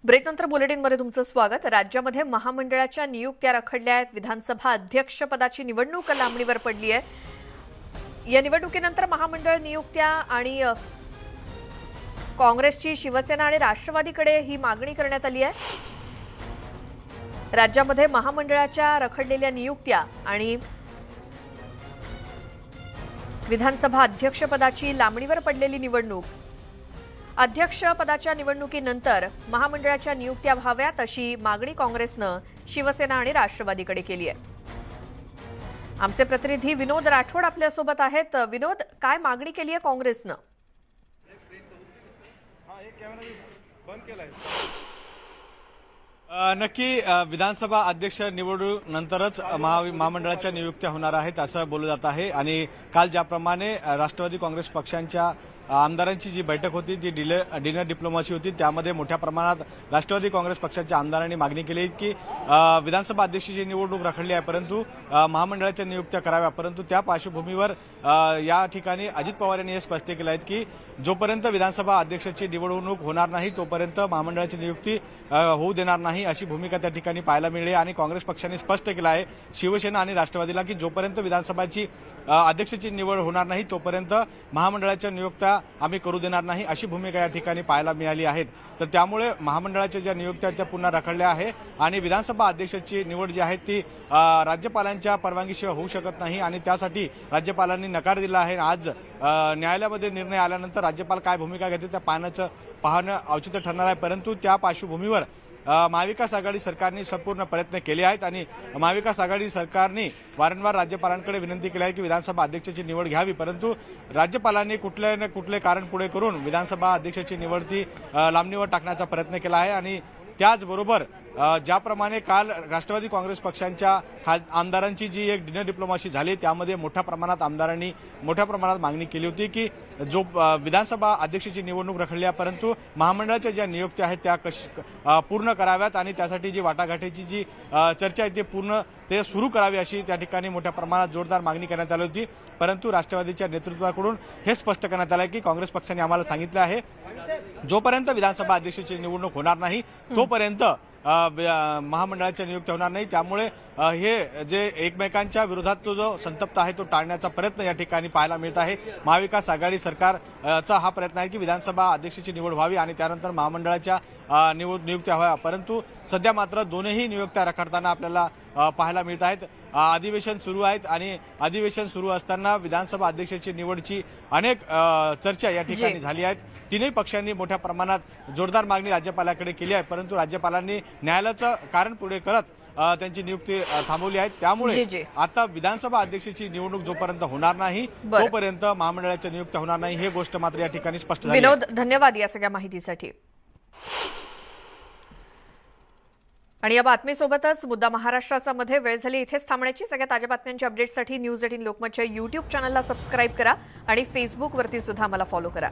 ब्रेकनंतर बुलेटिनमध्ये तुमचं स्वागत। राज्यामध्ये महामंडळाच्या नियुक्त्या रखडल्या आहेत। विधानसभा अध्यक्षपदाची निवडणूक लांबणीवर पडली आहे। या निवडणुकीनंतर महामंडळ नियुक्त्या आणि काँग्रेसची शिवसेना आणि राष्ट्रवादीकडे ही मागणी करण्यात आली आहे। राज्यामध्ये महामंडळाच्या रखडलेल्या नियुक्त्या आणि विधानसभा अध्यक्षपदाची लांबणीवर पडलेली निवडणूक, अध्यक्षपदाच्या निवडणुकीनंतर महामंडळाच्या नियुक्त्या व्हाव्यात अशी मागणी काँग्रेसनं शिवसेना आणि राष्ट्रवादीकडे केली आहे। आमचे प्रतिनिधी विनोद राठोड आपल्या सोबत आहेत। विनोद, काय मागणी केली आहे काँग्रेसनं? नक्की विधानसभा अध्यक्ष निवडणुकीनंतरच महामंडळाच्या नियुक्त्या होणार आहेत असं बोललं जात आहे। आणि काल ज्याप्रमाणे राष्ट्रवादी काँग्रेस पक्षांच्या आमदारांची जी बैठक होती ती डिनर डिप्लोमसी होती, त्यामध्ये मोठ्या प्रमाणात राष्ट्रवादी काँग्रेस पक्षाच्या आमदारांनी मागणी केली की विधानसभा अध्यक्षाची निवडणूक रखडली आहे, परंतु महामंडळाच्या नियुक्त्या कराव्या। परंतु त्या पार्श्वभूमीवर या ठिकाणी अजित पवार यांनी हे स्पष्ट केलं आहे की जोपर्यंत विधानसभा अध्यक्षाची निवडणूक होणार नाही तोपर्यंत महामंडळाची नियुक्ती होऊ देणार नाही अशी भूमिका त्या ठिकाणी पाहायला मिळाली। आणि काँग्रेस पक्षाने स्पष्ट केलं आहे शिवसेना आणि राष्ट्रवादीला की जोपर्यंत विधानसभाची अध्यक्षाची निवड होणार नाही तोपर्यंत महामंडळाच्या नियुक्त्या आम्ही करू देणार नाही अशी भूमिका या ठिकाणी पाहायला मिळाली आहे। तर त्यामुळे महामंडळाच्या ज्या नियुक्त्या त्या पुन्हा रखडल्या आहे आणि विधानसभा अध्यक्षाची निवड जी आहे ती राज्यपालांच्या परवानगीशिवाय होऊ शकत नाही आणि त्यासाठी राज्यपालांनी नकार दिला आहे। आज न्यायालयामध्ये निर्णय आल्यानंतर राज्यपाल काय भूमिका घेते त्या पाहणं औचित्य ठरणार आहे। परंतु त्या पार्श्वभूमीवर महाविकास आघाडी सरकारने संपूर्ण प्रयत्न केले आहेत आणि महाविकास आघाडी सरकारने वारंवार राज्यपालांकडे विनंती केली आहे की विधानसभा अध्यक्षाची निवड घ्यावी, परंतु राज्यपालांनी कुठले ना कुठले कारण पुढे करून विधानसभा अध्यक्षाची निवड ती लांबणीवर टाकण्याचा प्रयत्न केला आहे। आणि त्याचबरोबर ज्याप्रमाणे काल राष्ट्रवादी काँग्रेस पक्षांच्या आमदारांची जी एक डिनर डिप्लोमसी झाली त्यामध्ये मोठ्या प्रमाणात आमदारांनी मोठ्या प्रमाणात मागणी केली होती की जो विधानसभा अध्यक्षाची निवडणूक रखडली आहे परंतु महामंडळाच्या ज्या नियुक्त्या आहेत त्या पूर्ण कराव्यात आणि त्यासाठी जी वाटाघाटीची जी चर्चा आहे ते सुरू करावी अशी त्या ठिकाणी मोठ्या प्रमाणात जोरदार मागणी करण्यात आली होती। परंतु राष्ट्रवादीच्या नेतृत्वाकडून हे स्पष्ट करण्यात आलं की काँग्रेस पक्षाने आम्हाला सांगितलं आहे जोपर्यंत विधानसभा अध्यक्षाची निवडणूक होणार नाही तोपर्यंत महामंडळाच्या नियुक्त्या होणार नाही। त्यामुळे हे जे एकमेकांच्या विरोधात तो जो संतप्त आहे तो टाळण्याचा प्रयत्न या ठिकाणी पाहायला मिळत आहे। महाविकास आघाडी सरकारचा हा प्रयत्न आहे की विधानसभा अध्यक्षाची निवड व्हावी आणि त्यानंतर महामंडळाच्या नियुक्त्या व्हाव्या, परंतु सध्या मात्र दोन्ही नियुक्त्या रखडताना आपल्याला पाहायला मिळत आहेत। अधिवेशन सुरू आहेत आणि अधिवेशन सुरू असताना विधानसभा अध्यक्षाची निवडची अनेक चर्चा या ठिकाणी झाली आहेत। तीनही पक्षांनी मोठ्या प्रमाणात जोरदार मागणी राज्यपालाकडे केली आहे, परंतु राज्यपालांनी न्यायालयाचं कारण पुढे करत त्यांची नियुक्ती थांबवली आहे। त्यामुळे आता विधानसभा अध्यक्षाची निवडणूक जोपर्यंत होणार नाही तोपर्यंत महामंडळाच्या नियुक्त्या होणार नाही हे गोष्ट मात्र या ठिकाणी स्पष्ट झाली। विनोद, धन्यवाद या सगळ्या माहितीसाठी। आणि या बातमीसोबतच मुद्दा महाराष्ट्राचा मध्ये वेळ झाली इथेच थांबण्याची। सगळ्या ताज्या बातम्यांच्या अपडेट्ससाठी न्यूज 18 लोकमतच्या YouTube चॅनलला सबस्क्राईब करा आणि फेसबुकवरती सुद्धा आम्हाला फॉलो करा।